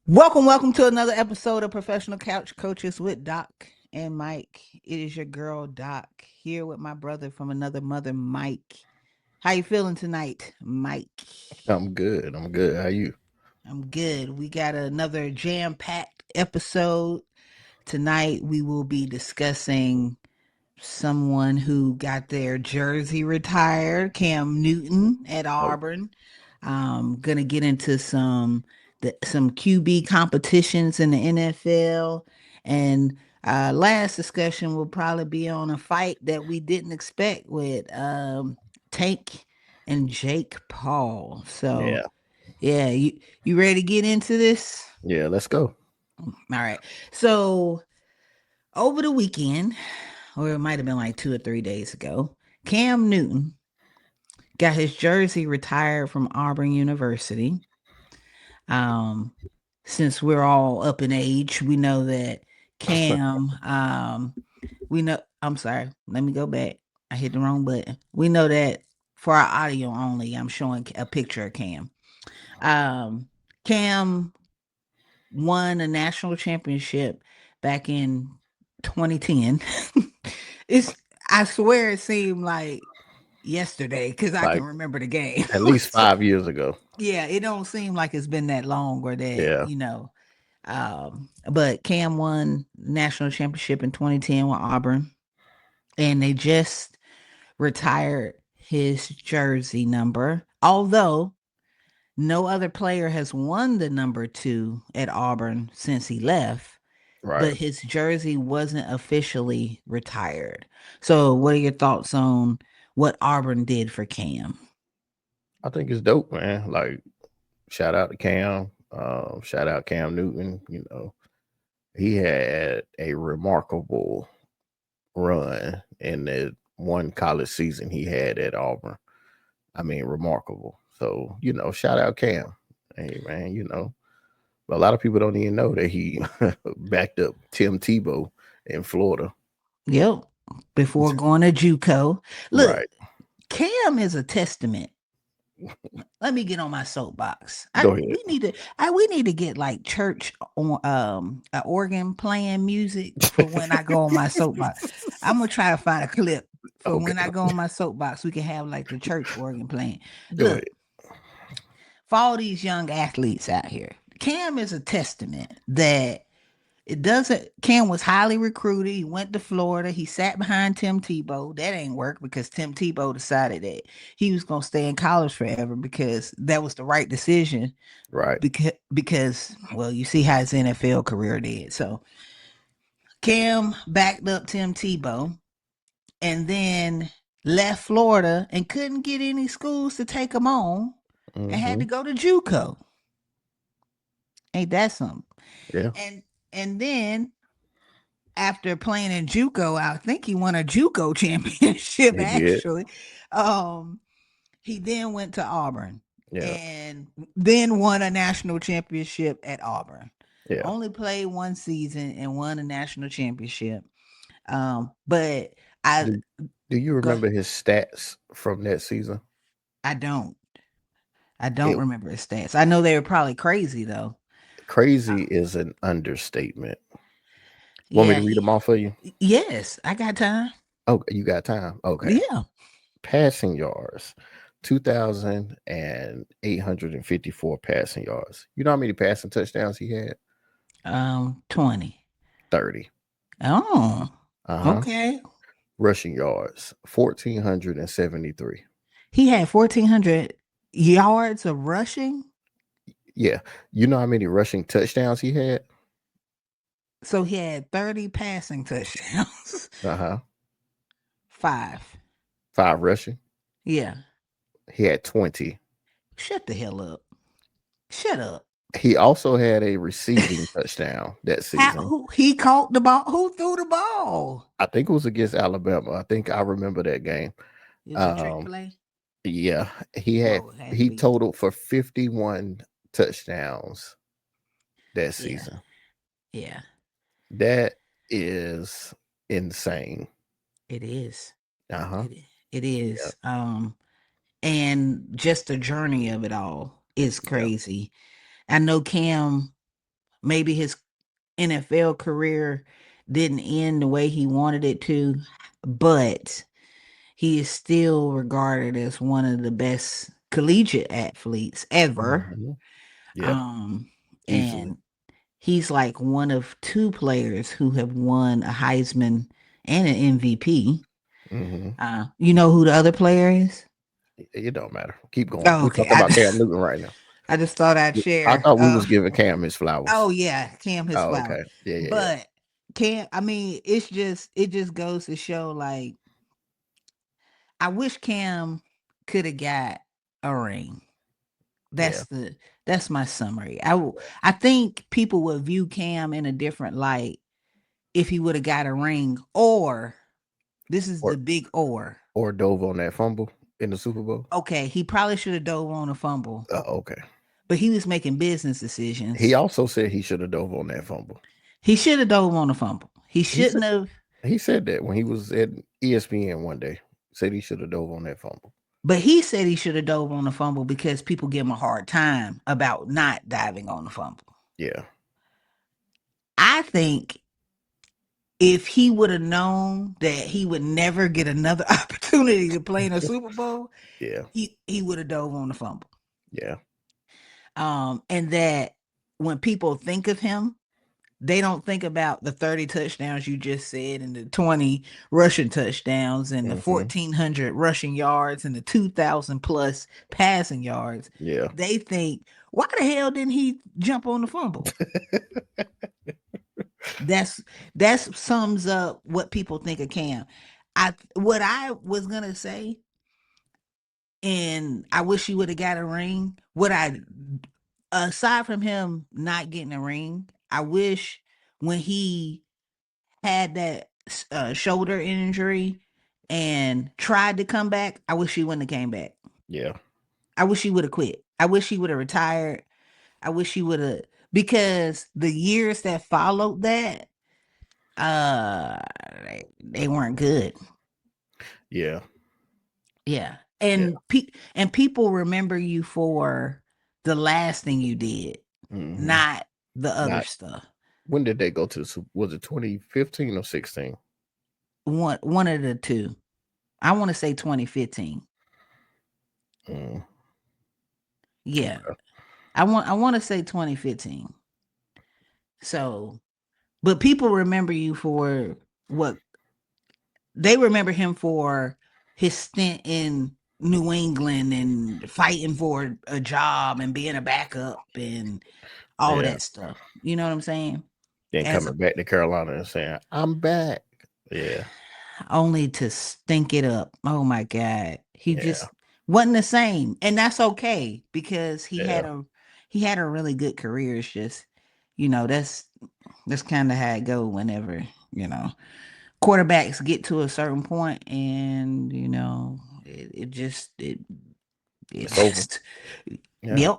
Welcome to another episode of Professional Couch Coaches with Doc and Mike. It is your girl Doc here with my brother from another mother, Mike. How you feeling tonight, Mike? I'm good. I'm good. How you? I'm good. We got another jam-packed episode. Tonight we will be discussing someone who got their jersey retired, Cam Newton at Oh, Auburn. Gonna get into some QB competitions in the NFL, and last discussion will probably be on a fight that we didn't expect with Tank and Jake Paul. So yeah. yeah, you ready to get into this? Yeah, let's go. All right. So over the weekend, or it might have been like 2 or 3 days ago, Cam Newton got his jersey retired from Auburn University. Um, since we're all up in age, we know that Cam, we know, I'm sorry, let me go back. I hit the wrong button. We know that for our audio only, I'm showing a picture of Cam. Um, Cam won a national championship back in 2010. It's I swear it seemed like yesterday because I can Like remember the game. at least So, 5 years ago. yeah, it don't seem like it's been that long or that, Yeah. but Cam won national championship in 2010 with Auburn, and they just retired his jersey number. Although no other player has won the number 2 at Auburn since he left, but Right. his jersey wasn't officially retired. So, what are your thoughts on what Auburn did for Cam? I think it's dope, man. Like shout out to Cam. Shout out Cam Newton. He had a remarkable run in the one college season he had at Auburn. I mean, remarkable. So, shout out Cam. Hey man, but a lot of people don't even know that he backed up Tim Tebow in Florida. Yep. Before going to JUCO. Look, Right. Cam is a testament. Let me get on my soapbox. I Go ahead. we need to we need to get like church on a organ playing music for when I go on my soapbox. I'm gonna try to find a clip for Okay. when I go on my soapbox. We can have like the church organ playing. Go Look, ahead. for all these young athletes out here, Cam is a testament that it doesn't. Cam was highly recruited. He went to Florida. He sat behind Tim Tebow. That ain't work because Tim Tebow decided that he was gonna stay in college forever because that was the right decision. Right. Because well, you see how his NFL career did. So Cam backed up Tim Tebow and then left Florida and couldn't get any schools to take him on and had Hmm. to go to JUCO. Ain't that something? Yeah. And and then after playing in JUCO, I think he won a JUCO championship He did. actually. Um, he then went to Auburn Yeah. and then won a national championship at Auburn. Yeah. Only played one season and won a national championship. But I Do, do you go remember his stats from that season? I don't. I don't It remember his stats. I know they were probably crazy though. crazy is an understatement. Want me Yeah, to read them he off for you? yes, I got time. Oh, you got time. Okay. Yeah. Passing yards, 2,854 passing yards. You know how many passing touchdowns he had? 20. 30. Oh, Uh huh. okay. Rushing yards, 1,473. He had 1,400 yards of rushing. Yeah. You know how many rushing touchdowns he had? So he had 30 passing touchdowns. Uh huh. Five. Five rushing. Yeah. He had 20. Shut the hell up. Shut up. He also had a receiving touchdown that season. Who he caught the ball? Who threw the ball? I think it was against Alabama. I think I remember that game. It was a trick Um, play. yeah, he had Oh, it had to he be. totaled for 51 touchdowns that Yeah. season. Yeah. That is insane. It is. Uh-huh. It Yeah. is. And just the journey of it all is Yeah. crazy. I know Cam. maybe his NFL career didn't end the way he wanted it to, but he is still regarded as one of the best collegiate athletes ever. Hmm. Yeah, Um, easily. and he's like one of two players who have won a Heisman and an MVP. Hmm. You know who the other player is? It don't matter. Keep going. Oh, We're okay. talking about Cam Newton right now. I just thought I'd I share. thought we was giving Cam his flowers. Oh yeah, Cam his Oh, flower. okay. Yeah, yeah, yeah. But Cam, I mean, it just goes to show like I wish Cam could have got a ring. Yeah. That's the that's my summary. I think people would view Cam in a different light if he would have got a ring, or this is the Or big or. dove on that fumble in the Super Bowl. Okay, he probably should have dove on a fumble, Okay. but he was making business He decisions. also said he should have dove on that fumble. He should have dove on a fumble. He He said shouldn't have, he said that when he was at ESPN one day. Said he should have dove on that fumble. but he said he should have dove on the fumble because people give him a hard time about not diving on the fumble. Yeah. I think if he would have known that he would never get another opportunity to play in a Super Bowl, Yeah. he would have dove on the fumble. Yeah. And that when people think of him, they don't think about the 30 touchdowns you just said and the 20 rushing touchdowns and the Hmm. 1,400 rushing yards and the 2,000 plus passing yards. Yeah. They think, why the hell didn't he jump on the fumble? That's that's sums up what people think of Cam. What I was gonna say, and I wish he would have got a ring. What I aside from him not getting a ring, I wish when he had that shoulder injury and tried to come back, I wish he wouldn't have came back. Yeah. I wish he would have quit. I wish he would have retired. I wish he would have because the years that followed that, uh, they weren't good. Yeah. Yeah, Yeah. and people remember you for the last thing you did, Hmm. not the other Not stuff. when did they go to the Super? Was it 2015 or 16? One of the two. I want to say 2015. Mm, Yeah, okay. I want to say 2015. So, but people remember you for what they remember him for his stint in New England and fighting for a job and being a backup and all Yeah. that stuff. You know what I'm saying? Then As coming back to Carolina and saying, "I'm back." Yeah. only to stink it up. Oh my God. He Yeah. just wasn't the same. And that's okay because Yeah. he had a really good career. It's just, that's kind of how it go whenever, quarterbacks get to a certain point and, it It's over. just Yeah. yep.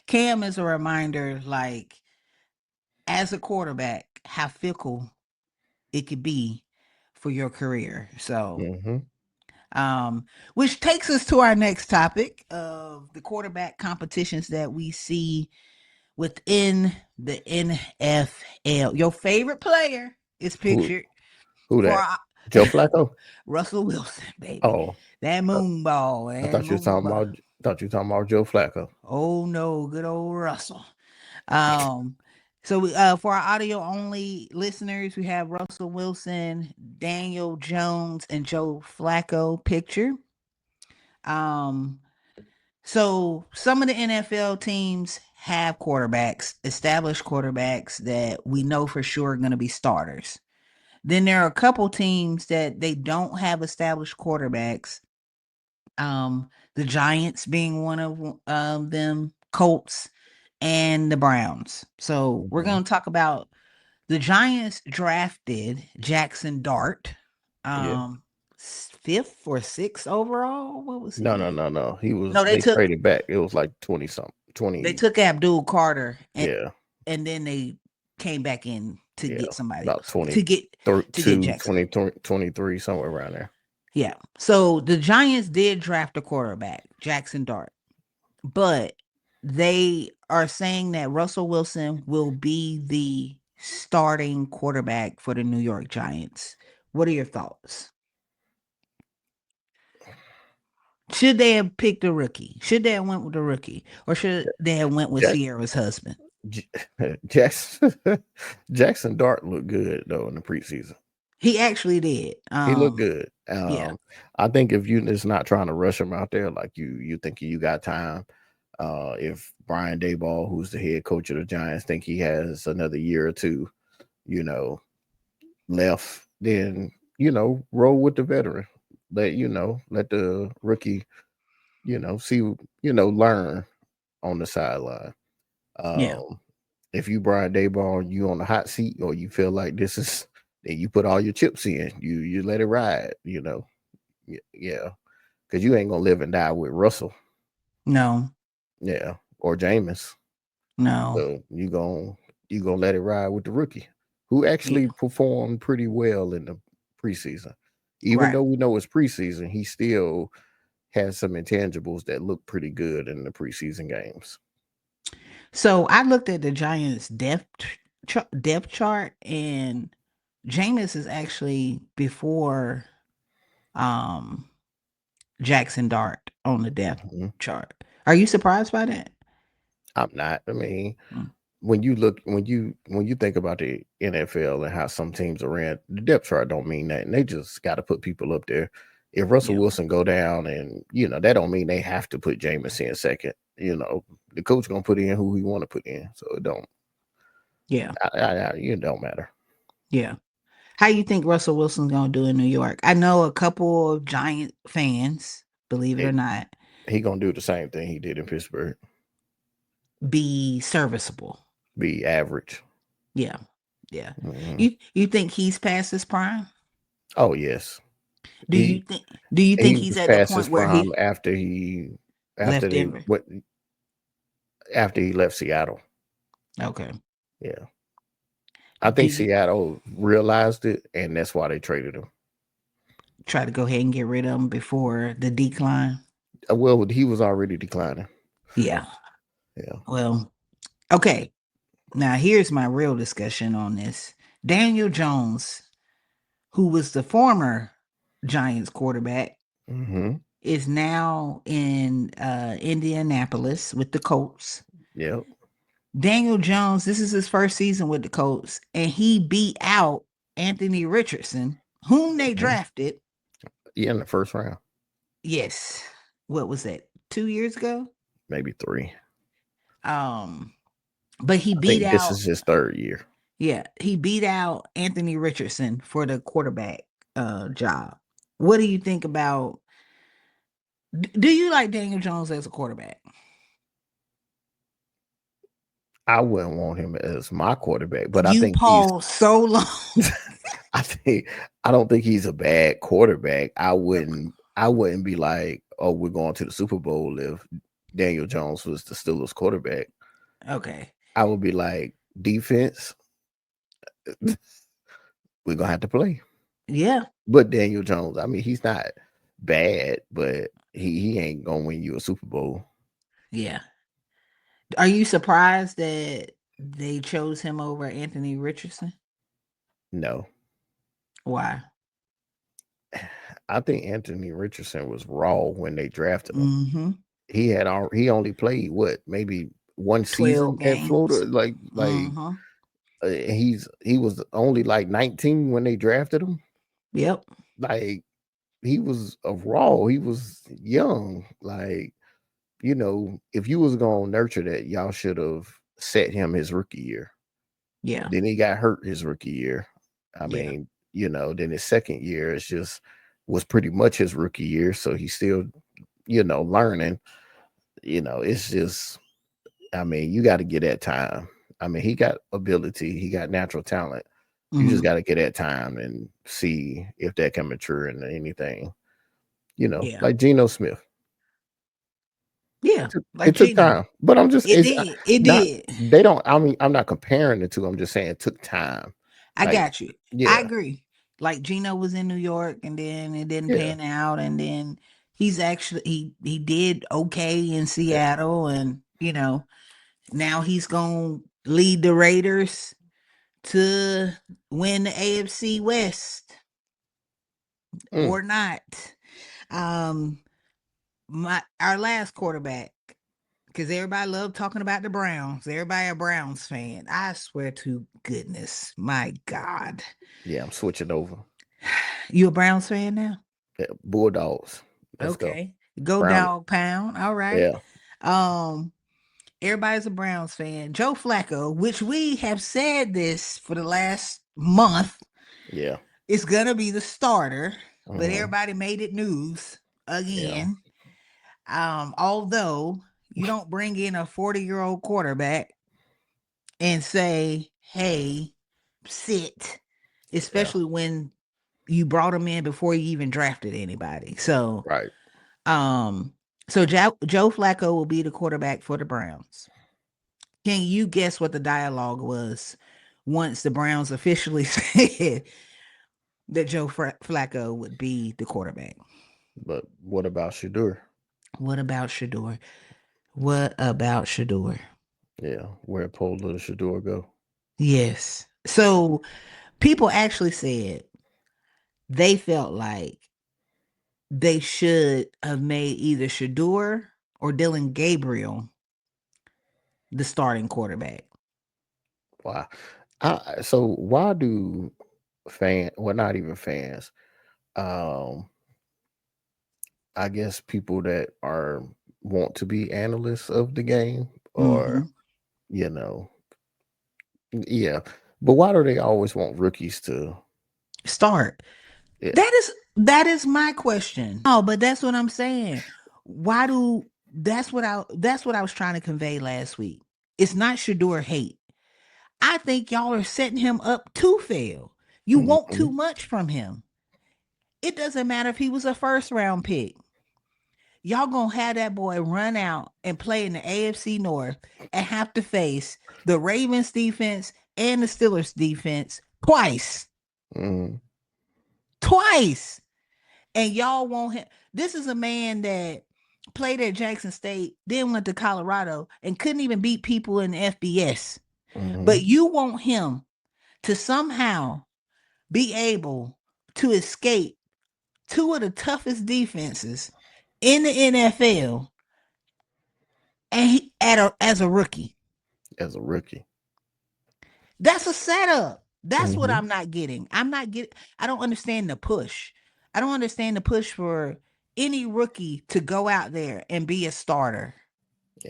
Cam is a reminder, like, as a quarterback, how fickle it could be for your career. So Hmm. which takes us to our next topic of the quarterback competitions that we see within the NFL. Your favorite player is Who? pictured Who for that? Joe Flacco. Russell Wilson, baby. Oh, That I, moon ball, I that thought you were moon talking ball. about. Thought you were talking about Joe Flacco. Oh no, good old Russell. Um, for our audio only listeners, we have Russell Wilson, Daniel Jones, and Joe Flacco picture. Um, so some of the NFL teams have quarterbacks, established quarterbacks that we know for sure are going to be starters. Then there are a couple teams that they don't have established quarterbacks. The Giants being one of them, Colts, and the Browns. So we're Hmm. going to talk about the Giants drafted Jackson Dart, Yeah. um, fifth or sixth overall. What was No, no, he? no, no. He was. No, They traded back. It was like 20 something. they 20. took Abdul Carter Yeah. and then they came back in to Yeah. get somebody About else to get 22, Jackson. 20, 23, somewhere around there. Yeah. So the Giants did draft a quarterback, Jackson Dart, but they are saying that Russell Wilson will be the starting quarterback for the New York Giants. What are your thoughts? Should they have picked a rookie? Should they have went with a rookie? Or should they have went with Jack, Sierra's husband? J- Jackson Jackson Dart looked good though in the preseason. He actually did. He looked good. Yeah, I think if you just not trying to rush him out there, like you think you got time. If Brian Daboll, who's the head coach of the Giants, think he has another year or two, you know, left, then roll with the veteran. Let the rookie, see, learn on the sideline. yeah, Um, if you Brian Daboll, you on the hot seat, or you feel like this is, then you put all your chips in. You let it ride. Yeah, because you ain't gonna live and die with Russell, no, yeah, or Jameis. no, So you gonna let it ride with the rookie, who yeah, actually performed pretty well in the preseason. Even right. though we know it's preseason, he still has some intangibles that look pretty good in the preseason games. So I looked at the Giants' depth chart, and Jameis is actually before um Jackson Dart on the depth Mhm. chart. Are you surprised by that? I'm not. I mean, Mm, when you think about the NFL and how some teams are ran, the depth chart don't mean that, and they just got to put people up there. If Russell yeah, Wilson go down, and that don't mean they have to put Jameis in second. The coach gonna put in who he want to put in, so it don't. yeah, It don't matter. yeah. How you think Russell Wilson's gonna do in New York? I know a couple of Giant fans, believe it or He, not, he gonna do the same thing he did in Pittsburgh. be serviceable. Be average. Yeah, yeah. Hmm. You think he's past his prime? Oh yes, Do you he think do you think he he's was at the past his point where prime he after left they Denver? what after he left Seattle. Okay. Yeah. I Do think you Seattle realized it, and that's why they traded him. try to go ahead and get rid of him before the decline? Well, he was already declining. Yeah. Yeah. Well, okay. Now here's my real discussion on this. Daniel Jones, who was the former Giants quarterback, Mm-hmm. is now in Indianapolis with the Colts. Yep. Daniel Jones, this is his first season with the Colts, and he beat out Anthony Richardson, whom they Hmm. drafted. Yeah, in the first round, Yes. What was that? 2 years ago? maybe three. Um, but he I beat think this out, is his third year. yeah, he beat out Anthony Richardson for the quarterback job. What do you think about do you like Daniel Jones as a quarterback? I wouldn't want him as my quarterback, but I You think he's. paused so long. I think I don't think he's a bad quarterback. I wouldn't. I wouldn't be like, oh, we're going to the Super Bowl if Daniel Jones was the Steelers quarterback. Okay. I would be like, defense, we're gonna have to play. Yeah. But Daniel Jones, I mean, he's not bad, but he ain't gonna win you a Super Bowl. Yeah. Are you surprised that they chose him over Anthony Richardson? No. Why? I think Anthony Richardson was raw when they drafted him. Mm-hmm. He only played what, maybe one 12 season at games. Florida. Like Mm-hmm. he was only like 19 when they drafted him. Yep. Like he was a raw. He was young. Like, if you was gonna nurture that, y'all should have set him his rookie year. Yeah. Then he got hurt his rookie year. I Yeah. mean, then his second year is just was pretty much his rookie year. So he's still, learning. It's just, I mean, you got to get that time. I mean, he got ability, he got natural talent. You just Mm-hmm. got to get that time and see if that can mature into anything. Yeah. Like Geno Smith. Yeah. Like It took Gino. time, but I'm just It it's did. It not. did. They don't. I mean, I'm not comparing the two. I'm just saying it took time. I Like, got you. I yeah, agree. Like Gino was in New York and then it didn't yeah, pan out and then he's actually he did okay in yeah. Seattle and you know, now he's going to lead the Raiders to win the AFC West Mm, or not. Um, my our last quarterback, because everybody loved talking about the Browns. Everybody a Browns fan. I swear to goodness, my God, yeah, I'm switching over. you a Browns fan now? Yeah, Bulldogs. Let's go. Okay, go Brown. dog pound. All right. Yeah, Um, everybody's a Browns fan. Joe Flacco, which we have said this for the last month, yeah. is gonna be the starter, but Hmm. everybody made it news Yeah. again. Although you don't bring in a 40-year-old quarterback and say, "Hey, sit," Yeah. especially when you brought him in before you even drafted anybody. So, Right. um, Joe Flacco will be the quarterback for the Browns. Can you guess what the dialogue was once the Browns officially said that Flacco would be the quarterback? But what about Shadur? What about Shador? What about Shador? Yeah. Where Pole little Shadur go? Yes. So people actually said they felt like they should have made either Shador or Dylan Gabriel the starting quarterback. Why? So why do well, not even fans, um, I guess people that are want to be analysts of the game, or Hmm. you know, yeah. But why do they always want rookies to? Start. Yeah. That is my question. Oh, but that's what I'm saying. Why do that's what I was trying to convey last week. It's not Shador hate. I think y'all are setting him up to fail. You want Hmm. too much from him. It doesn't matter if he was a first round pick. Y'all gonna have that boy run out and play in the AFC North and have to face the Ravens defense and the Steelers defense twice. Hmm. Twice. And y'all want him. This is a man that played at Jackson State, then went to Colorado and couldn't even beat people in the FBS. Hmm. But you want him to somehow be able to escape two of the toughest defenses in the NFL and as a rookie. As a rookie. That's a setup. That's what Hmm. I'm not getting. I don't understand the push. I don't understand the push for any rookie to go out there and be a starter.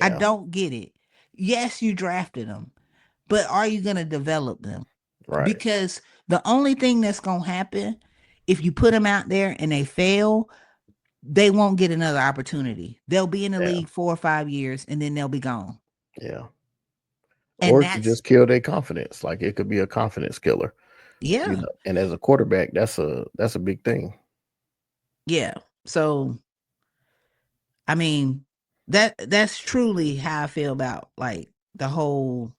I Yeah. don't get it. Yes, you drafted them, but are you going to develop them? Right. Because the only thing that's going to happen if you put them out there and they fail, they won't get another opportunity. They'll be in the Yeah. league 4 or 5 years and then they'll be gone. Yeah. And Or it could that's, just kill their confidence. Like it could be a confidence killer. You yeah, know, and as a quarterback, that's a big thing. yeah. So, I mean, that's truly how I feel about like the whole.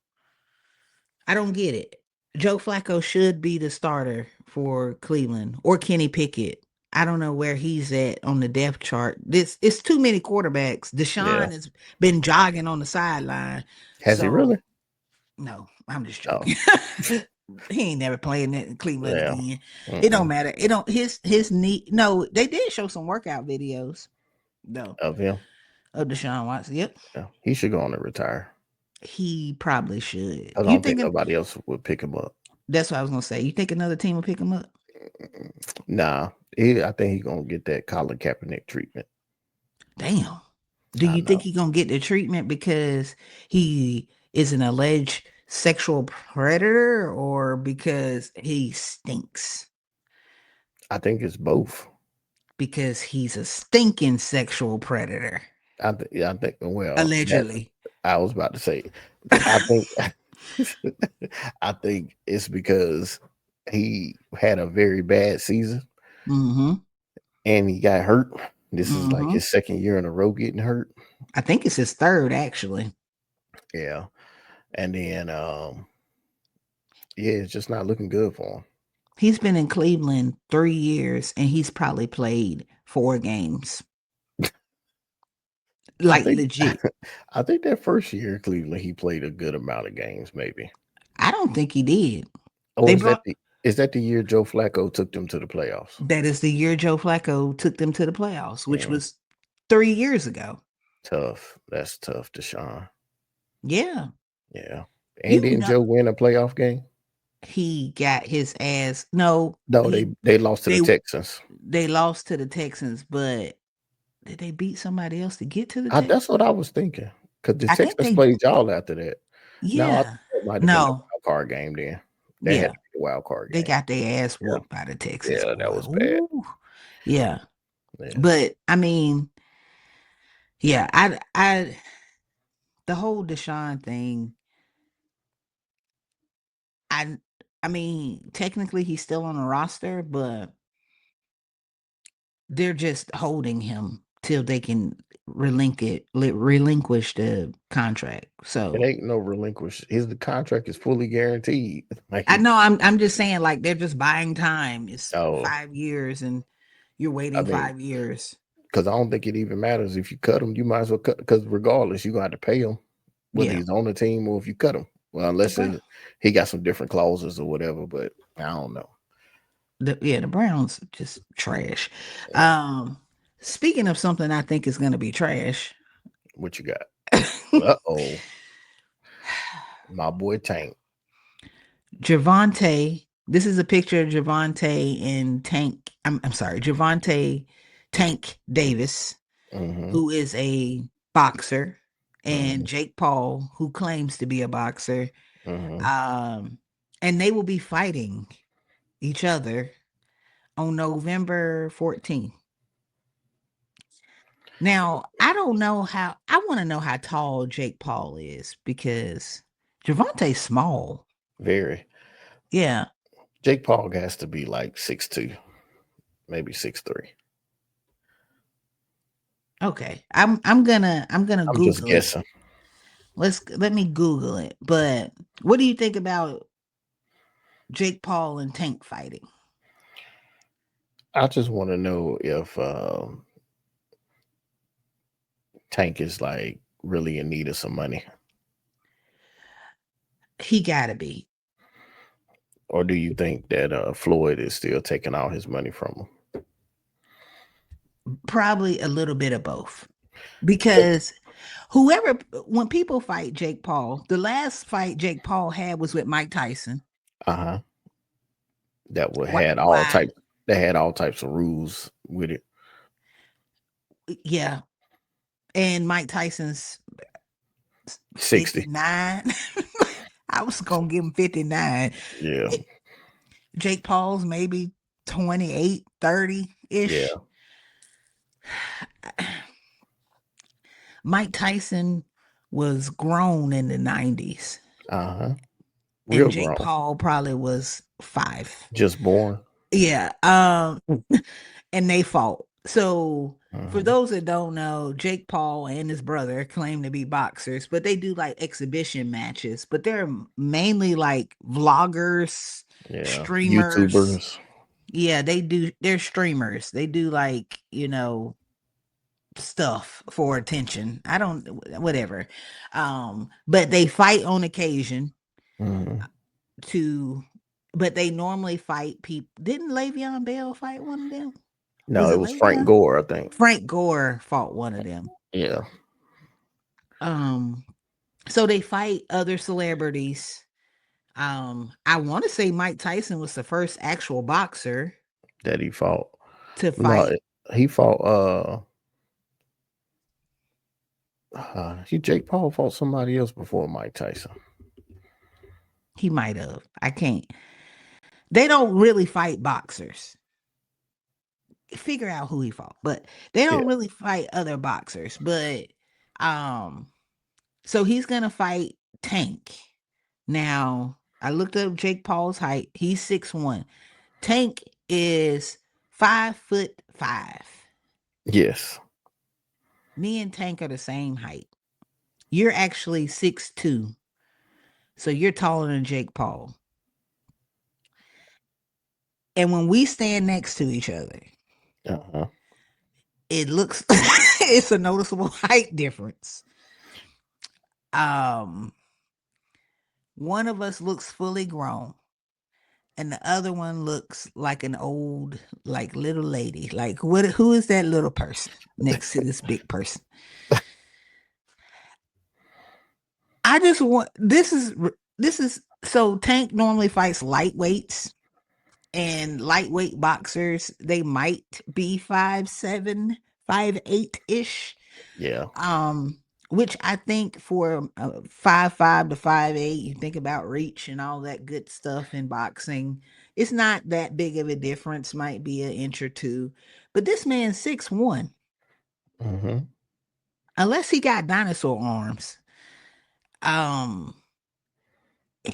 I don't get it. Joe Flacco should be the starter for Cleveland or Kenny Pickett. I don't know where he's at on the depth chart. This it's too many quarterbacks. Yeah. Deshaun has been jogging on the sideline. Has he really? So no, I'm just Oh, joking. He ain't never playing in Cleveland yeah. again. It don't Mm-mm. matter. It don't his knee. No, they did show some workout videos though Of him. of Deshaun Watson. Yep, Yeah. He should go on and retire. he probably should. I You don't think thinking nobody else would pick him up. that's what I was gonna say. You think another team will pick him up? Nah. I think he's gonna get that Colin Kaepernick treatment. Damn. Do I you think know. he gonna get the treatment because he is an alleged sexual predator or because he stinks? I think it's both. Because he's a stinking sexual predator, I think well that allegedly. I was about to say I think I think it's because he had a very bad season Mm-hmm. and he got hurt. This is like Mm-hmm. his second year in a row getting hurt. I think it's his third, actually. Yeah. And then yeah, it's just not looking good for him. He's been in Cleveland 3 years and he's probably played 4 games. I like think legit. I think that first year in Cleveland, he played a good amount of games, maybe. I don't think he did. Or They is that brought the year Joe Flacco took them to the playoffs? that is the year Joe Flacco took them to the playoffs, which Mm, was 3 years ago. tough. That's tough, Deshaun. Yeah. Yeah. And You didn't know Joe win a playoff game? he got his ass. No, No, he they lost to the they Texans. they lost to the Texans, but did they beat somebody else to get to the That's what Texans? I was thinking. Because the I think Texans they played y'all after that. No, I think yeah. it might have been the No. wild card game then. That had Yeah. to be the wild card They game. got their ass Yeah. whooped by the Texans, Yeah, that boy. was bad. Ooh. Yeah. Yeah. But I mean, yeah, I the whole Deshaun thing, I I mean, technically he's still on the roster, but they're just holding him till they can relinquish the contract. It So ain't no relinquish. The contract is fully guaranteed. I Like, know I'm just saying like they're just buying time. It's oh, 5 years and you're I waiting mean, 5 years. because I don't think it even matters if you cut him. You might as well cut because regardless, you gonna have to pay him whether Yeah. he's on the team or if you cut him. Well, unless Bro. he got some different clauses or whatever, but I don't know. The Browns just trash. Yeah, Um Speaking of something I think is gonna be trash. what you got? Oh, my boy Tank. Javante, this is a picture of Javante and Tank. I'm sorry, Javante Tank Davis, Mm-hmm. who is a boxer, and Mm-hmm. Jake Paul, who claims to be a boxer. Mm-hmm. Um, and they will be fighting each other on November 14th. Now, I don't know how, I want to know how tall Jake Paul is because Javante's small. Very. Yeah. Jake Paul has to be like 6'2", maybe 6'3". Okay. I'm gonna I'm just Google it. guessing. Let me Google it. But what do you think about Jake Paul and Tank fighting? I just want to know if Tank is like really in need of some money, He gotta be. or do you think that Floyd is still taking all his money from him? Probably a little bit of both. Because whoever when people fight Jake Paul, the last fight Jake Paul had was with Mike Tyson. Uh huh. That would Why had all why types. They had all types of rules with it. yeah. And Mike Tyson's 60. 59. I was gonna give him 59. Yeah. It- Jake Paul's maybe 28, Yeah. 30-ish. Mike Tyson was grown in the 90s, Uh huh. and Real Jake grown. Paul probably was 5. Just born. Yeah, and they fought. So, for Hmm. those that don't know, Jake Paul and his brother claim to be boxers, but they do like exhibition matches, but they're mainly like vloggers, Yeah. streamers. YouTubers. Yeah, they're streamers. They do like, stuff for attention. I don't whatever. But they fight on occasion Hmm. to but they normally fight people. Didn't Le'Veon Bell fight one of them? No, Was it it was Frank Le'Veon? Gore, I think. Frank Gore fought one of them. Yeah. Um so they fight other celebrities. I want to say Mike Tyson was the first actual boxer That he fought. to No, fight. he fought. Jake Paul fought somebody else before Mike Tyson. He might have. I can't. They don't really fight boxers. Figure out who he fought, but they Yeah. don't really fight other boxers. But um, so he's gonna fight Tank. Now I looked up Jake Paul's height. He's 6'1". Tank is 5'5". Yes. Me and Tank are the same height. You're actually 6'2", so you're taller than Jake Paul. And when we stand next to each other, Uh-huh. it looks it's a noticeable height difference. Um, one of us looks fully grown, and the other one looks like an old, like little lady. Like what? Who is that little person next to this big person? I just want this is so Tank normally fights lightweights and lightweight boxers. They might be 5'7", 5'8" ish. Yeah. Um, which I think for 5'5" to 5'8", you think about reach and all that good stuff in boxing. It's not that big of a difference. Might be an inch or two, but this man's 6'1". Hmm. Unless he got dinosaur arms. Um,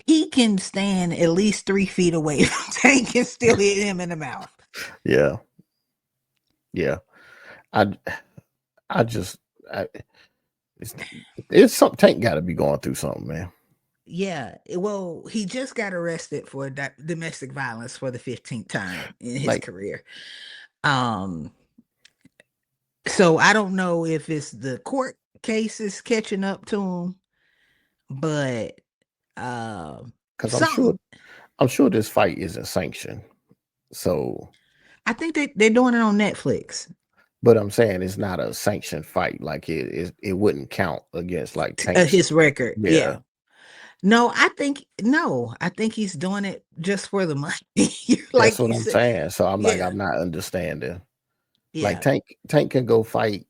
he can stand at least 3 feet away from Tank and still hit him in the mouth. Yeah. Yeah. I I just I, it's it's something. Tank got to be going through something, man. Yeah, well, he just got arrested for domestic violence for the 15th time in his Like, career. Um, so I don't know if it's the court cases catching up to him, but because something. I'm sure this fight isn't sanctioned. So, I think they're doing it on Netflix. but I'm saying it's not a sanctioned fight. Like it wouldn't count against like Tank's. His record, yeah. Yeah, No, I think he's doing it just for the money. that's Like what you I'm said, saying. So I'm like, yeah, I'm not understanding. Like yeah, Tank can go fight,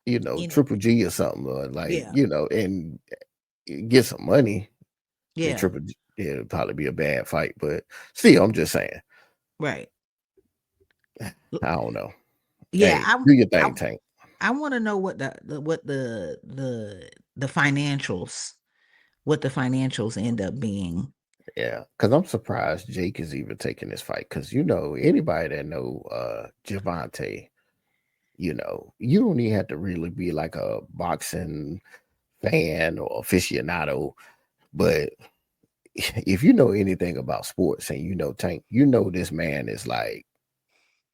in, Triple G or something, or like, yeah, and get some money. I mean, yeah, Triple G, yeah, it'd probably be a bad fight, but still, I'm just saying. right. I don't know. Yeah, Hey, do your I thing, Tank. I want to know what the financials what the financials end up being. Yeah, because I'm surprised Jake is even taking this fight. Because anybody that know Javante, you don't even have to really be like a boxing fan or aficionado. But if you know anything about sports and Tank, this man is like,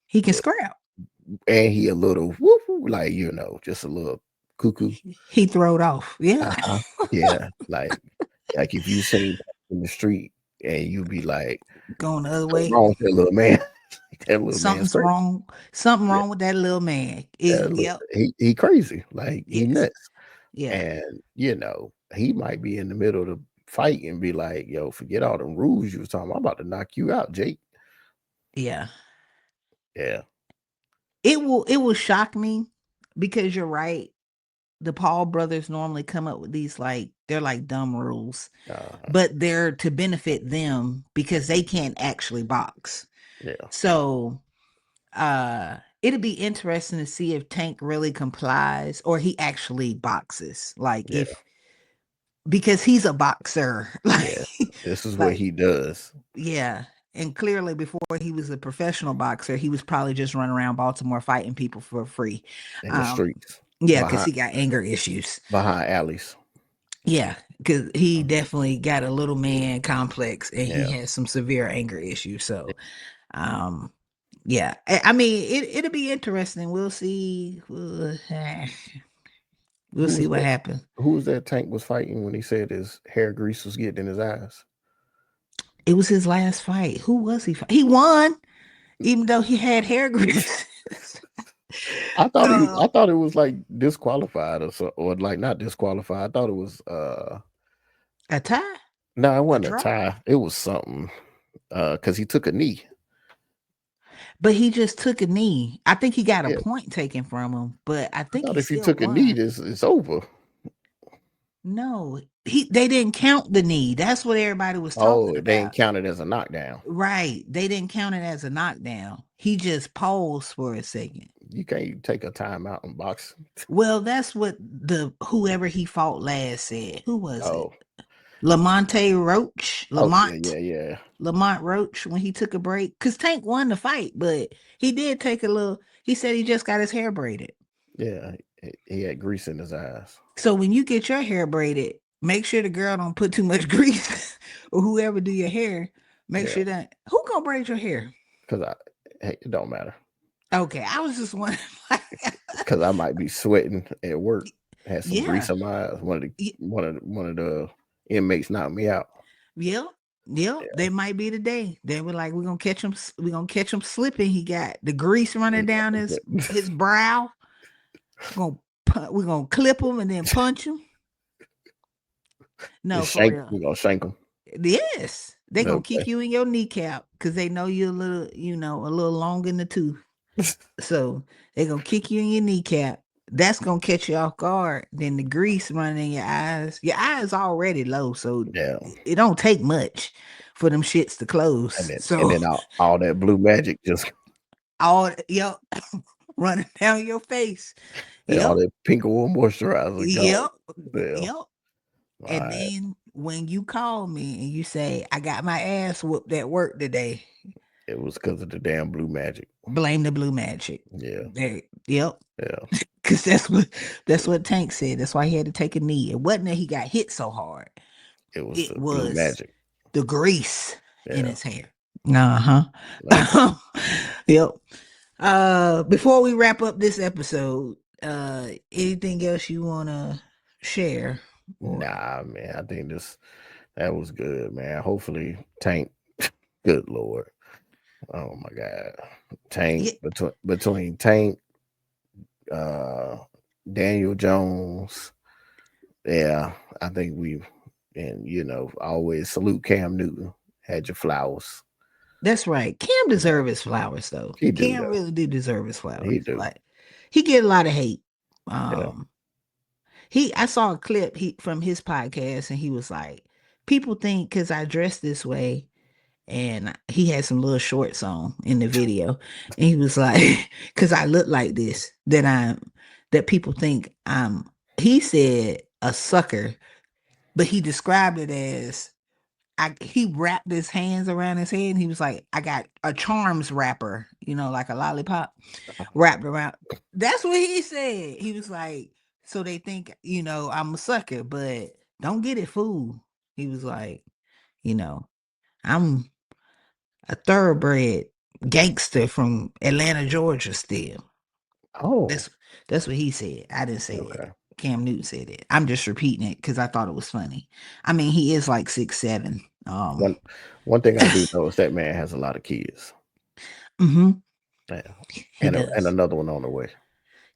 He can scrap. and he a little woo, like, just a little cuckoo. He throwed off. Yeah. Uh-huh. Yeah, like if you seen in the street and you be like, Going the other "What's way. wrong with that little man?" That little man's Something's crazy. wrong. Something Yeah, wrong with that little man. look, Yep. he crazy, like he Yes. nuts, Yeah. and he might be in the middle of the fight and be like, "Yo, forget all the rules you was talking. I'm about to knock you out, Jake." Yeah. Yeah, It will shock me because you're right. The Paul brothers normally come up with these they're like dumb rules, uh, but they're to benefit them because they can't actually box. yeah, So it'll be interesting to see if Tank really complies or he actually boxes. Like yeah, if because he's a boxer. yeah. This is what Like he does yeah. And clearly before he was a professional boxer, he was probably just running around Baltimore fighting people for free. in the Um streets, yeah, because behind he got anger issues. behind alleys. Yeah, because he Mhm. definitely got a little man complex and he Yeah, has some severe anger issues. So um yeah, I mean it'll be interesting. We'll see. We'll who see was what that? happens. Who was that Tank was fighting when he said his hair grease was getting in his eyes? It was his last fight. Who was he? He won, even though he had hair grease. I uh, thought it was like disqualified or so, or like not disqualified. I thought it was a tie, no, it a wasn't a draw. tie. It was something because he took a knee. But he just took a knee. I think he got a Yeah, point taken from him, but I I think thought he if he still took a knee, won. this it's over. No, they didn't count the knee. That's what everybody was talking Oh, they ain't about. counted as a knockdown. Right. They didn't count it as a knockdown. He just paused for a second. You can't take a timeout in boxing. Well, that's what the whoever he fought last said. Who was it? Oh, Lamonte Roach? oh yeah, Lamont? yeah, yeah, Lamont Roach when he took a break. Because Tank won the fight, but he did take a little. He said he just got his hair braided. yeah. He had grease in his eyes. So when you get your hair braided, make sure the girl don't put too much grease or whoever do your hair. Make Yeah, sure that who gonna braid your hair? because hey, it don't matter. Okay, I was just wondering. Like, because I might be sweating at work. Had some yeah, grease on my eyes. y- One of the inmates knocked me out. yep, yep. Yeah, They might be today. They were like, "We're gonna catch him. We're gonna catch him slipping. He got the grease running down his brow. We're gonna clip him and then punch him. No, just for shank. real. We gonna shank him. Yes, they gonna Okay. kick you in your kneecap because they know you're a little, a little long in the tooth. So they gonna kick you in your kneecap. That's gonna catch you off guard. Then the grease running in your eyes. Your eyes already low, so Yeah, it don't take much for them shits to and close. then and So then all that blue magic just all yep running down your face. and all Yep, that pink oil moisturizer gone. yep, Yeah. yep. All And right. then when you call me and you say, I got my ass whooped at work today, It was because of the damn blue magic. blame the blue magic. Yeah. There, yep. Yeah. Cause that's what Tank said. That's why he had to take a knee. It wasn't that he got hit so hard. It was It the blue was magic. the grease in Yeah. his hair. Uh-huh. Nah. Yep. Before we wrap up this episode, anything else you wanna share or Nah, man. I think that was good, man. Hopefully Tank. Good Lord. Oh my God. Tank yeah, between Tank, uh, Daniel Jones. Yeah, I think and always salute Cam Newton. Had your flowers. that's right. Cam Yeah, deserve his flowers though. he do Cam though. really do deserve his He flowers. do. Like he get a lot of hate. Yeah. Um I saw a clip from his podcast and he was like, people think because I dress this way and he had some little shorts on in the video. And he was like, because I look like this, that people think he said a sucker, but he described it as he wrapped his hands around his head and he was like, I got a charms wrapper, like a lollipop wrapped around. That's what he said. He was like, so they think, I'm a sucker, but don't get it fooled. He was like, you know, I'm a thoroughbred gangster from Atlanta, Georgia still. Oh, That's that's what he said. I didn't say it. okay. Cam Newton said it. I'm just repeating it because I thought it was funny. I mean, he is like 6'7". One one thing I do know is that man has a lot of kids. hmm Yeah. he And does. another one on the way.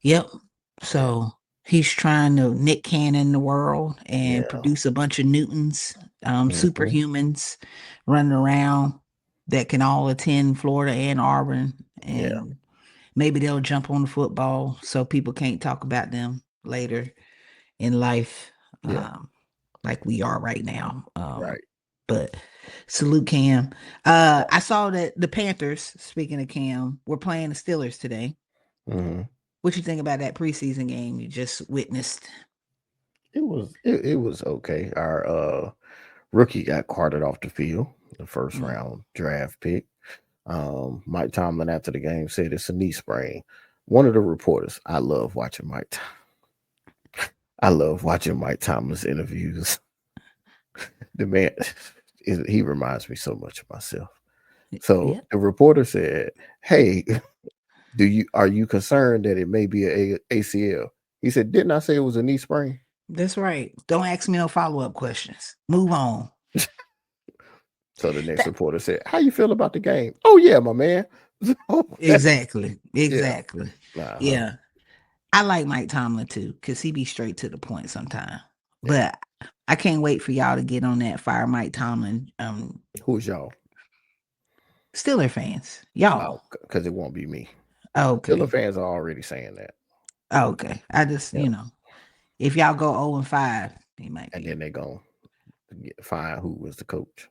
Yep. Yeah. So he's trying to Nick Cannon the world and Yeah. produce a bunch of Newtons, Hmm. superhumans running around that can all attend Florida and Auburn. Yeah. And maybe they'll jump on the football so people can't talk about them later in life, Yeah. like we are right now. Right. But salute Cam. I saw that the Panthers, speaking of Cam, were playing the Steelers today. Hmm. What you think about that preseason game you just witnessed? It was okay. Our rookie got carted off the field, the first Mm, round draft pick. Mike Tomlin after the game said it's a knee sprain. One of the reporters, I love watching Mike Tomlin's interviews. The man, he reminds me so much of myself. So yeah, the reporter said, "Hey, are you concerned that it may be a ACL?" He said, "Didn't I say it was a knee sprain?" that's right. Don't ask me no follow-up questions. Move on. So the next That reporter said, "How you feel about the game?" "Oh yeah, my man." So exactly. yeah, Exactly. uh-huh. Yeah. I like Mike Tomlin too, because he be straight to the point sometimes. Yeah. But I can't wait for y'all to get on that Fire Mike Tomlin Who's y'all? Steeler fans. Y'all. Oh, because it won't be me. Steeler Okay. fans are already saying that. Okay. I just, Yeah, if y'all go 0-5, he might and be. then they're gonna find who was the coach.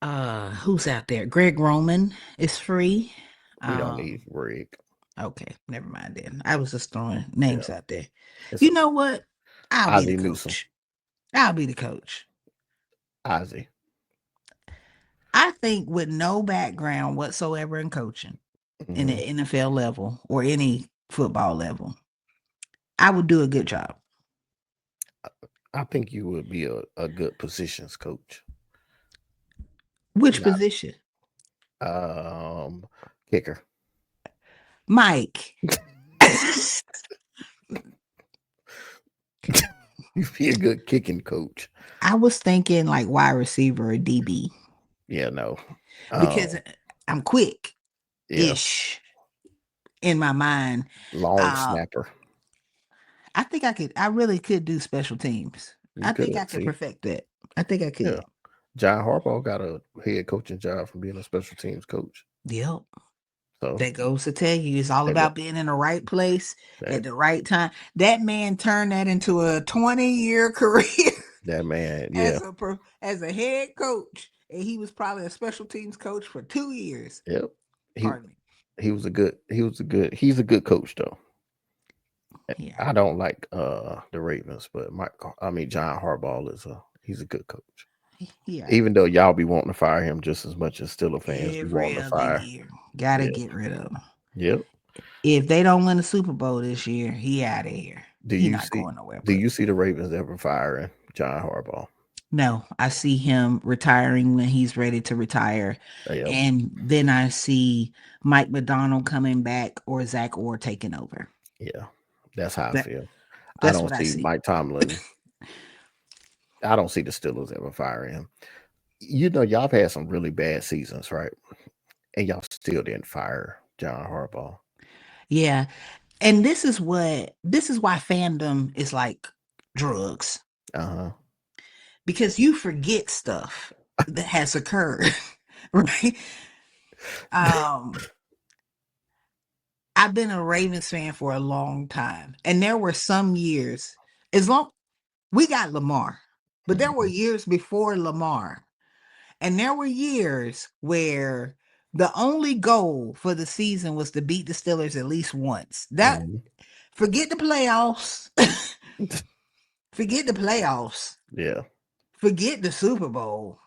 Who's out there? Greg Roman is free. We don't need Um, Rick. okay, never mind then. I was just throwing Yeah, names out there. it's You know what? I'll be the Ozzie Newsome. coach. I'll be the coach. Ozzie. I think with no background whatsoever in coaching in the Hmm. NFL level or any football level, I would do a good job. I think you would be a good positions coach. Which Not position? um kicker. Mike. You be a good kicking coach. I was thinking like wide receiver or DB Yeah, no. because I'm quick Yeah, ish in my mind. long Uh, snapper. I think I really could do special teams. You I think I could could see. perfect that. I think I Yeah, could. John Harbaugh got a head coaching job from being a special teams coach. Yep. So That goes to tell you it's all that go about being in the right place at that the right time. That man turned that into a 20-year career that man, yeah, as as a head coach, and he was probably a special teams coach for 2 years. yep. He Pardon me. he's a good coach though. Yeah, I don't like the Ravens, but John Harbaugh he's a good coach. yeah. Even though y'all be wanting to fire him just as much as Steeler fans be Every wanting to other fire. year, gotta Yeah. get rid of him. Yep. If they don't win the Super Bowl this year, he out of here. Do He you not see going nowhere. do But you see the Ravens ever firing John Harbaugh? no, I see him retiring when he's ready to retire, Yep. and then I see Mike McDonald coming back or Zach Orr taking over. Yeah. That's how I That feel. I that's don't what I see see. Mike Tomlin. I don't see the Steelers ever firing him. You know, y'all have had some really bad seasons, right? And y'all still didn't fire John Harbaugh. Yeah, and this is why fandom is like drugs Uh-huh. because you forget stuff that has occurred, right? Um, I've been a Ravens fan for a long time, and there were some years, as long we got Lamar, but there were Mhm. years before Lamar, and there were years where the only goal for the season was to beat the Steelers at least once. That Mhm. forget the playoffs, forget the playoffs, Yeah. forget the Super Bowl.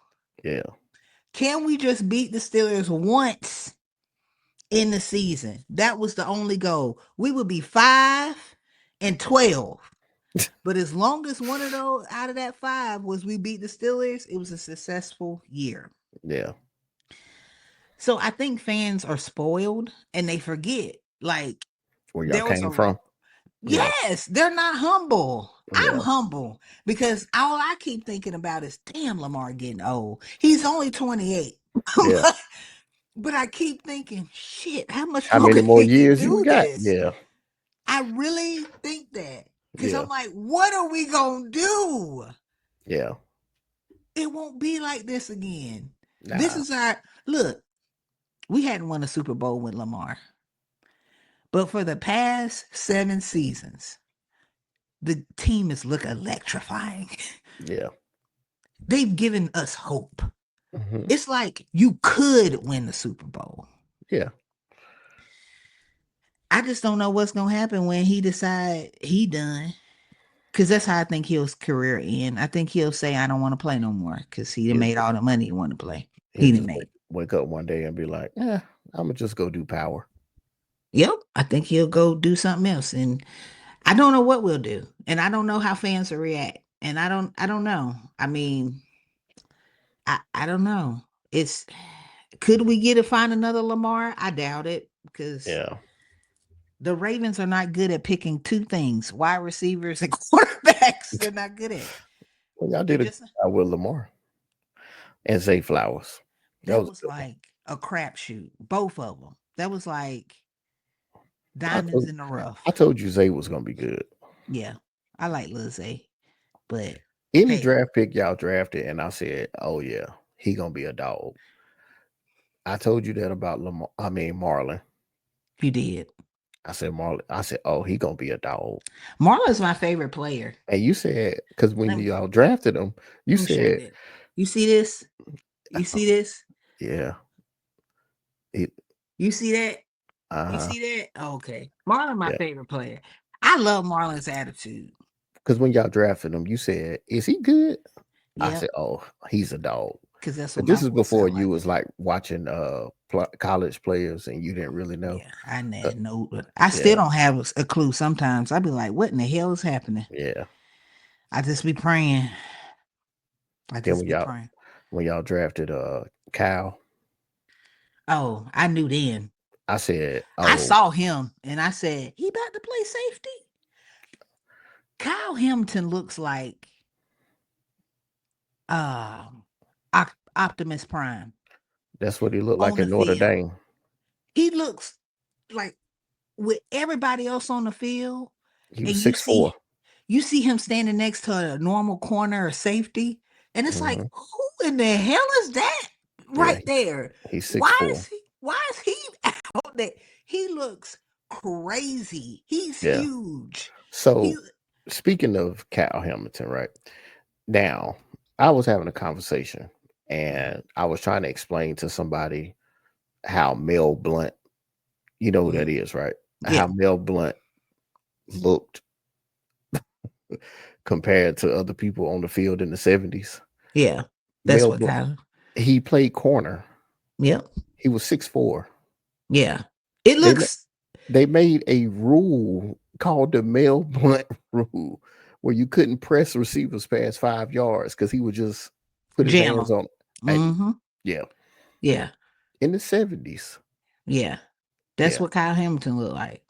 Yeah. Can we just beat the Steelers once in the season? That was the only goal. We would be 5-12. But as long as one of those out of that five was we beat the Steelers, it was a successful year. Yeah. So I think fans are spoiled and they forget. Like Where y'all there was came a from? Yeah. yes, they're not humble. I'm Yeah. humble because all I keep thinking about is damn Lamar getting old. He's only 28. Yeah. But I keep thinking, shit, how much How many longer more can he years you do got? this? Yeah. I really think that. Because Yeah. I'm like, what are we going to do? Yeah. It won't be like this again. This Nah. is our look. We hadn't won a Super Bowl with Lamar, but for the past 7 seasons, the team has looked electrifying. Yeah. They've given us hope. Hmm. It's like you could win the Super Bowl. Yeah. I just don't know what's gonna happen when he decide he done. Cause that's how I think he'll career end. I think he'll say I don't want to play no more because he done He'll made just all the money he want to play. he'll He didn't just make. wake up one day and be like, I'm gonna just go do power. Yep, I think he'll go do something else, and I don't know what we'll do, and I don't know how fans will react, and I don't know. I mean, I don't know. It's could we get to find another Lamar? I doubt it because Yeah. the Ravens are not good at picking two things: wide receivers and quarterbacks. They're not good at it. Well, y'all They're did a good just job with Lamar and Zay Flowers. That that was a was good one. like a crapshoot. Both of them. That was like I diamonds told in the I rough. told you Zay was gonna be good. Yeah, I like Lil Zay, but Any hey, draft pick y'all drafted, and I said, "Oh yeah, he gonna be a dog." I told you that about Lamar. Marlon. you did. I said Marlon. I said, "Oh, he gonna be a dog." Marlon's my favorite player. And you said because when Let me, y'all drafted him, you let me show you said, that. You see this? You see this? "Yeah, it, You see that? You uh-huh, see that? Okay. Marlon, my yeah." favorite player. I love Marlon's attitude. Because when y'all drafted him, you said, "Is he good?" I Yep. said, "Oh, he's a dog." Because that's what But my this is voice before sound you like. was like watching college players, and you didn't really know. Yeah, I Uh, know. I still yeah, don't have a clue sometimes. I'd be like, what in the hell is happening? yeah. I just be praying. I Then just be praying. when y'all drafted Cal, Oh, I knew then. I said, I oh, saw him and I said, he about to play safety. Kyle Hamilton looks like um Optimus Prime that's what he looked on like the in Notre field. Dame. He looks like with everybody else on the field, He was and 6'4". you see him standing next to a normal corner or safety, and it's like, Mm-hmm. who in the hell is that Yeah, right there? he's 6'4". Why is he out there? He looks crazy. He's Yeah. huge. He So speaking of Cal Hamilton, right now, I was having a conversation and I was trying to explain to somebody how Mel Blunt, you know who that mm, is, right? How yeah, Mel Blunt looked compared to other people on the field in the 70s. yeah. That's Mel what Blunt, kind of he played corner. yep. He was 6'4". Yeah. It They ma- looks they made a rule called the Mel Blunt rule where you couldn't press receivers past 5 yards because he would just put his jam hands 'em. on. Hey, Mhm. yeah, Yeah. in the 70s. Yeah. That's Yeah, what Kyle Hamilton looked like.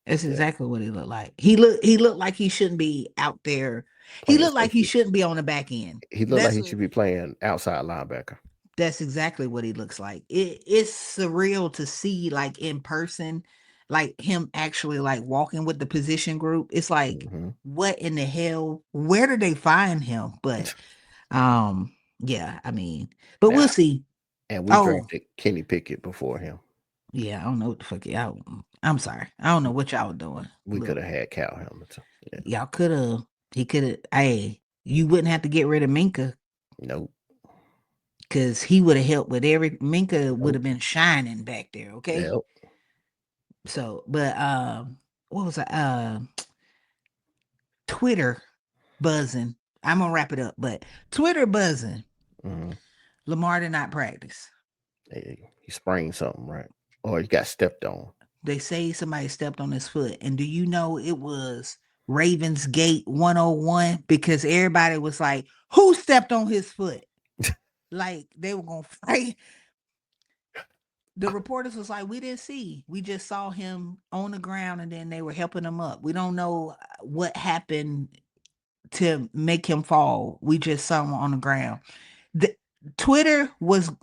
That's yeah, exactly what he looked like. He looked like he shouldn't be out there. He playing looked like he safety. shouldn't be on the back end. He looked like That's he what should be playing outside linebacker. that's exactly what he looks like. It's surreal to see like in person, like him actually like walking with the position group. It's like, Hmm. what in the hell? Where did they find him? But yeah, I mean, but we'll Now, see. and we Oh, drafted Kenny Pickett before him. yeah, I don't know what the fuck y'all. I'm sorry. I don't know what y'all doing. We could Look, have had Cal Hamilton. Yeah, y'all could have. He could have. Hey, you wouldn't have to get rid of Minka nope, because he would have helped with every. Minka would have nope. been shining back there. Okay. Yep. So, but what was I? Twitter buzzing. I'm gonna wrap it up, but Twitter buzzing. Hmm. Lamar did not practice. He sprained something, right? Or he got stepped on. They say somebody stepped on his foot. And do you know it was Ravens Gate 101? Because everybody was like, who stepped on his foot? Like they were gonna fight. The reporters was like, we didn't see. We just saw him on the ground and then they were helping him up. We don't know what happened to make him fall. We just saw him on the ground. The,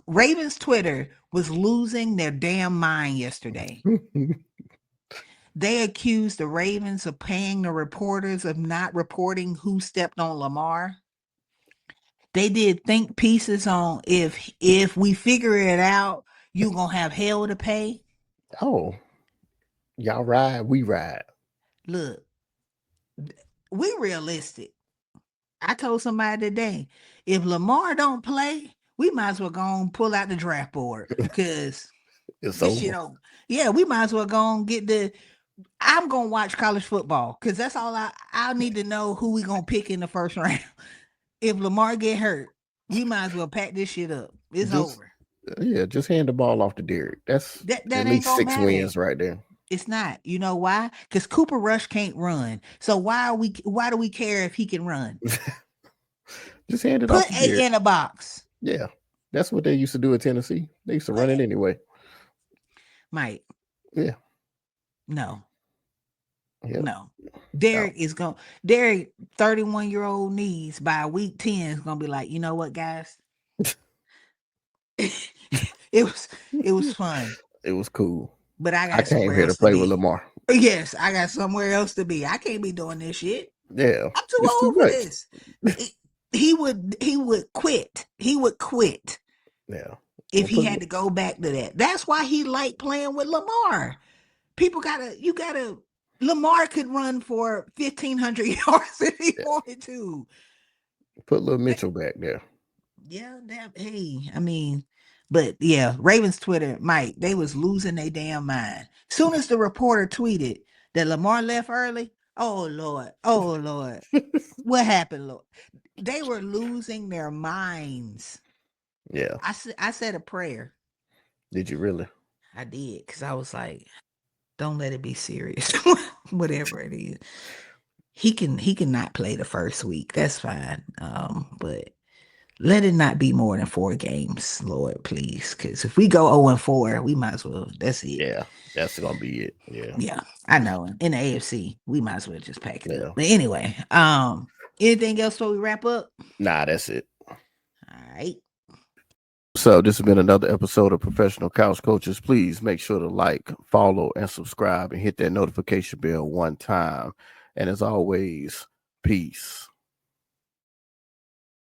Ravens Twitter was losing their damn mind yesterday. They accused the Ravens of paying the reporters of not reporting who stepped on Lamar. They did think pieces on if we figure it out, you gonna have hell to pay. Oh, y'all ride, we ride. Look, we realistic. I told somebody today, if Lamar don't play, we might as well go and pull out the draft board because It's this shit over. over. Yeah, we might as well go and get the. I'm gonna watch college football because that's all I need to know who we gonna pick in the first round. If Lamar get hurt, we might as well pack this shit up. It's Just over. yeah, just hand the ball off to Derek. That's That at ain't least gonna 6 wins matter. right there. It's not. You know why? Because Cooper Rush can't run. So why do we care if he can run? Just hand it off Put to A Derek. in a box. Yeah, that's what they used to do at Tennessee. They used to Put run it it. anyway. Mike, Yeah, no, yep. no. Oh. Derek, 31-year-old knees by week 10 is gonna be like, you know what, guys? it was it was fun, It was cool. but I I got came somewhere here to else to play with be. Lamar. Yes, I got somewhere else to be. I can't be doing this shit. Yeah, I'm too it's too old for much. this. It- he would quit. He would quit Yeah, if well, he put had to go back to that. That's why he liked playing with Lamar. You gotta Lamar could run for 1,500 yards if he yeah, wanted to. put little That, Mitchell back there. yeah, that hey, I mean, but yeah, Ravens Twitter, Mike, they was losing their damn mind. Soon as the reporter tweeted that Lamar left early, oh Lord, what happened, Lord? They were losing their minds. Yeah, I said a prayer. did you really? I did because I was like, don't let it be serious, whatever it is. He can not play the first week. That's fine. But Let it not be more than 4 games, Lord, please. Because if we go 0-4, we might as well. That's it. Yeah, that's gonna be it. Yeah, Yeah, I know. In the AFC, we might as well just pack it up. yeah. But anyway, anything else before we wrap up? Nah, that's it. All right. So this has been another episode of Professional Couch Coaches. Please make sure to like, follow, and subscribe, and hit that notification bell one time. And as always, peace.